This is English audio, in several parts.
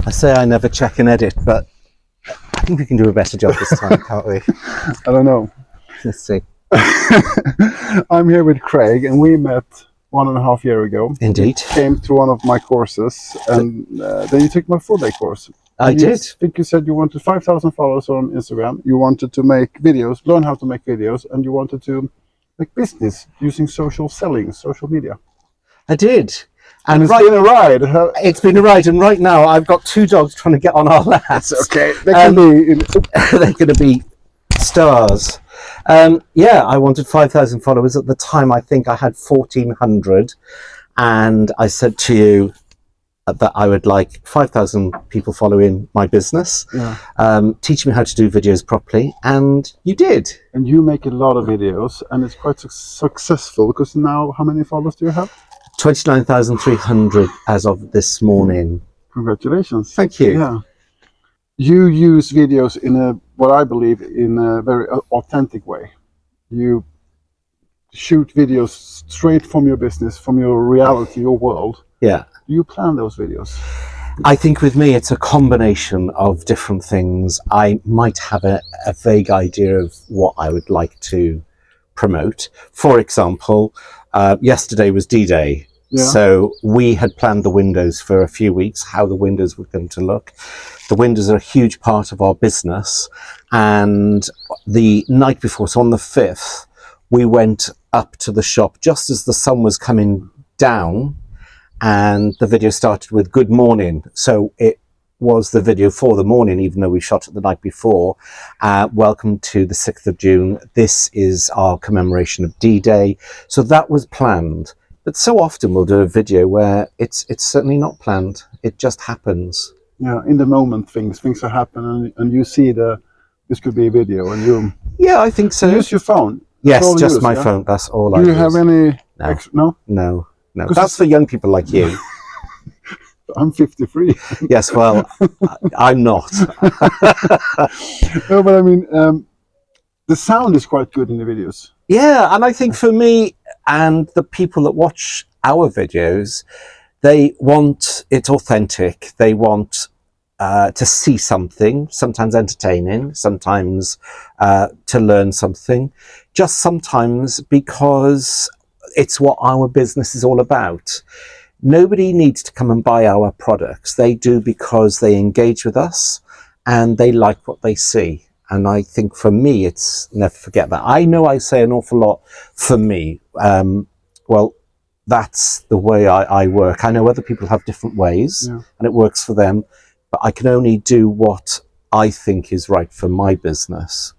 I say I never check and edit, but I think we can do a better job this time, can't we? I don't know. Let's see. I'm here with Craig, and we met 1.5 years ago. Indeed. You came to one of my courses, and then you took my 4-day course. I did. I think you said you wanted 5,000 followers on Instagram. You wanted to make videos, learn how to make videos, and you wanted to make business using social selling, social media. I did. And it's been a ride. It's been a ride, and right now I've got 2 dogs trying to get on our laps. Okay, they can be. They're going to be stars. Yeah, I wanted 5,000 followers. At the time, I think I had 1,400, and I said to you that I would like 5,000 people following my business, teach me how to do videos properly, and you did. And you make a lot of videos, and it's quite successful, because now, how many followers do you have? 29,300 as of this morning. Congratulations. Thank you. Yeah. You use videos in what I believe in a very authentic way. You shoot videos straight from your business, from your reality, your world. Yeah. Do you plan those videos? I think with me, it's a combination of different things. I might have a vague idea of what I would like to promote. For example, yesterday was D-Day. Yeah. So we had planned the windows for a few weeks, how the windows were going to look. The windows are a huge part of our business. And the night before, so on the 5th, we went up to the shop just as the sun was coming down, and the video started with good morning. So it was the video for the morning, even though we shot it the night before. Welcome to the 6th of June. This is our commemoration of D-Day. So that was planned. But so often we'll do a video where it's certainly not planned. It just happens. Yeah, in the moment things are happening, and you see this could be a video, and you... Yeah, I think so. You use your phone? Yes, just my phone. That's all I use. Do you have any... No. No. That's for young people like you. I'm 53. Yes, well, I'm not. No, but I mean, the sound is quite good in the videos. Yeah, and I think for me and the people that watch our videos, they want it authentic. They want to see something, sometimes entertaining, sometimes to learn something, just sometimes because it's what our business is all about. Nobody needs to come and buy our products. They do because they engage with us and they like what they see. And I think for me, it's never forget that. I know I say an awful lot for me. Well, that's the way I work. I know other people have different ways, and it works for them, but I can only do what I think is right for my business.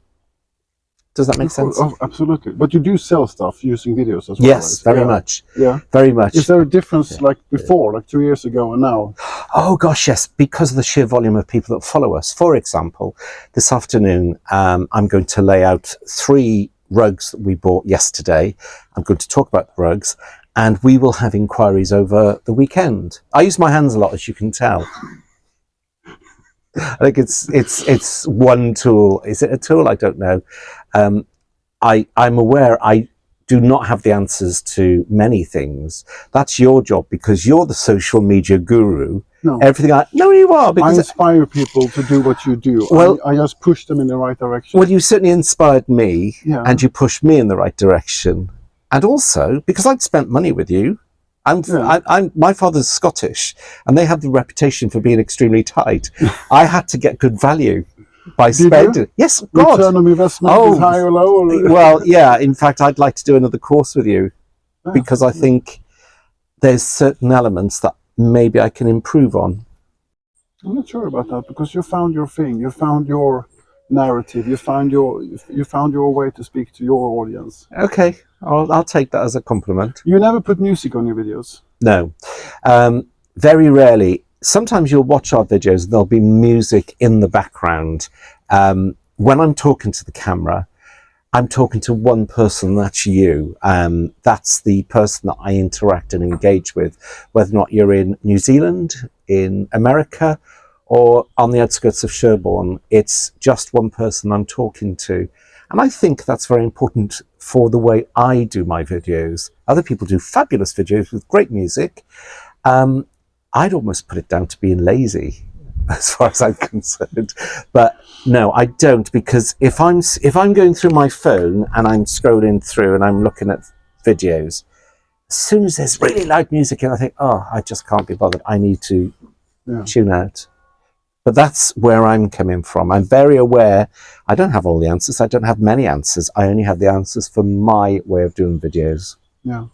Does that make sense? Oh, absolutely. But you do sell stuff using videos as well, yes, right? very much. Yeah. Very much. Is there a difference like before, like 2 years ago and now? Oh gosh, yes, because of the sheer volume of people that follow us. For example, this afternoon, I'm going to lay out 3 rugs that we bought yesterday. I'm going to talk about the rugs, and we will have inquiries over the weekend. I use my hands a lot, as you can tell. I think it's one tool. Is it a tool? I don't know. I'm aware I do not have the answers to many things. That's your job, because you're the social media guru. No. Everything no, you are. I inspire people to do what you do. Well, I just push them in the right direction. Well, you certainly inspired me, and you pushed me in the right direction. And also, because I'd spent money with you, my father's Scottish, and they have the reputation for being extremely tight. I had to get good value by spending. Yes, God. Return on investment is high or low? Or... Well, yeah. In fact, I'd like to do another course with you, because I think there's certain elements that maybe I can improve on. I'm not sure about that, because you found your thing. You found your narrative. You found your way to speak to your audience. Okay, I'll take that as a compliment. You never put music on your videos? No, very rarely. Sometimes you'll watch our videos and there'll be music in the background. When I'm talking to the camera, I'm talking to one person, that's you. That's the person that I interact and engage with, whether or not you're in New Zealand, in America, or on the outskirts of Sherborne. It's just one person I'm talking to. And I think that's very important for the way I do my videos. Other people do fabulous videos with great music. I'd almost put it down to being lazy. as far as I'm concerned. But no, I don't, because if I'm going through my phone and I'm scrolling through and I'm looking at videos, as soon as there's really loud music in, I think, oh, I just can't be bothered. I need to tune out. But that's where I'm coming from. I'm very aware. I don't have all the answers. I don't have many answers. I only have the answers for my way of doing videos. Yeah.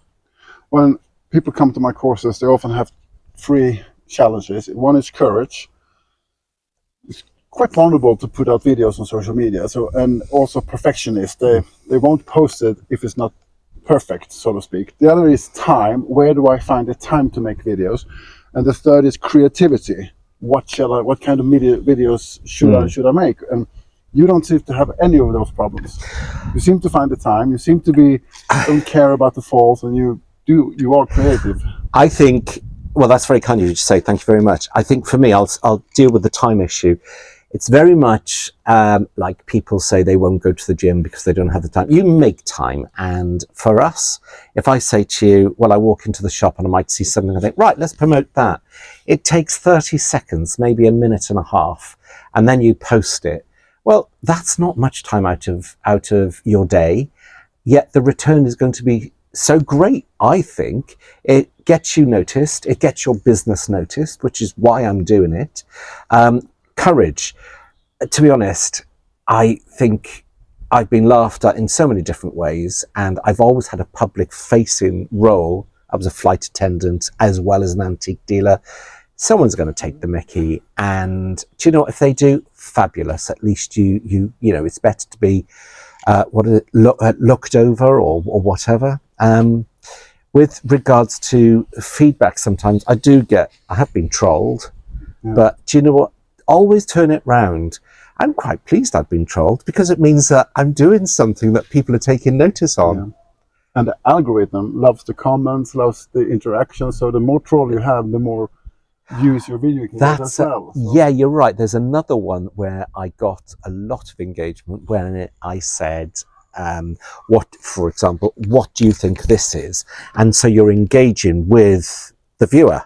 When people come to my courses, they often have 3 challenges. One is courage. It's quite vulnerable to put out videos on social media. So, and also perfectionist. They won't post it if it's not perfect, so to speak. The other is time. Where do I find the time to make videos? And the third is creativity. What kind of videos should I make? And you don't seem to have any of those problems. You seem to find the time. You seem to don't care about the falls, and you are creative. I think, well, that's very kind of you to say. Thank you very much. I think for me, I'll deal with the time issue. It's very much like people say they won't go to the gym because they don't have the time. You make time. And for us, if I say to you, well, I walk into the shop and I might see something, I think, right, let's promote that. It takes 30 seconds, maybe a minute and a half, and then you post it. Well, that's not much time out of your day, yet the return is going to be so great, I think. It gets you noticed, it gets your business noticed, which is why I'm doing it. Courage. To be honest, I think I've been laughed at in so many different ways, and I've always had a public facing role. I was a flight attendant as well as an antique dealer. Someone's going to take the mickey, and do you know what? If they do, fabulous. At least you know, it's better to be looked over or whatever. With regards to feedback, sometimes I have been trolled, but do you know what? Always turn it round. I'm quite pleased I've been trolled, because it means that I'm doing something that people are taking notice on. Yeah. And the algorithm loves the comments, loves the interaction. So the more troll you have, the more views your video can get as well. So. Yeah, you're right. There's another one where I got a lot of engagement when I said, for example, what do you think this is? And so you're engaging with the viewer.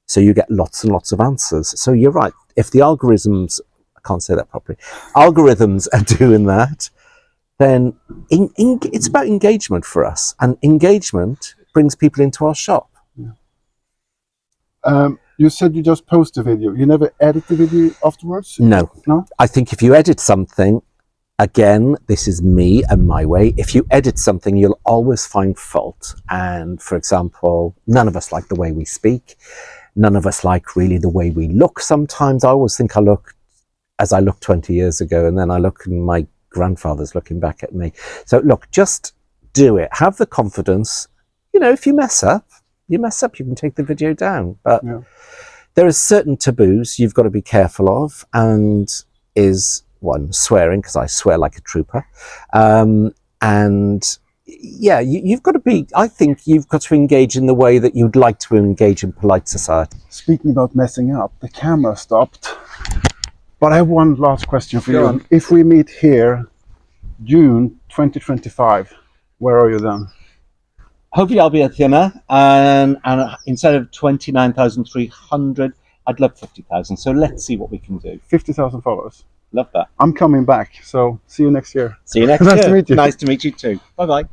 So you get lots and lots of answers. So you're right. If the algorithms, I can't say that properly, algorithms are doing that, then it's about engagement for us. And engagement brings people into our shop. Yeah. You said you just post a video. You never edit the video afterwards? No. No? I think if you edit something, again, this is me and my way. If you edit something, you'll always find fault. And for example, none of us like the way we speak. None of us like really the way we look sometimes. I always think I look as I looked 20 years ago, and then I look and my grandfather's looking back at me. So look, just do it. Have the confidence. You know, if you mess up, you can take the video down. But there are certain taboos you've got to be careful of, and is one, swearing, because I swear like a trooper. And yeah, you've got to be, I think you've got to engage in the way that you'd like to engage in polite society. Speaking about messing up, the camera stopped. But I have one last question for you. If we meet here, June 2025, where are you then? Hopefully I'll be at dinner, and instead of 29,300, I'd love 50,000. So let's see what we can do. 50,000 followers. Love that. I'm coming back, so see you next year. See you next year. Nice to meet you. Nice to meet you too. Bye-bye.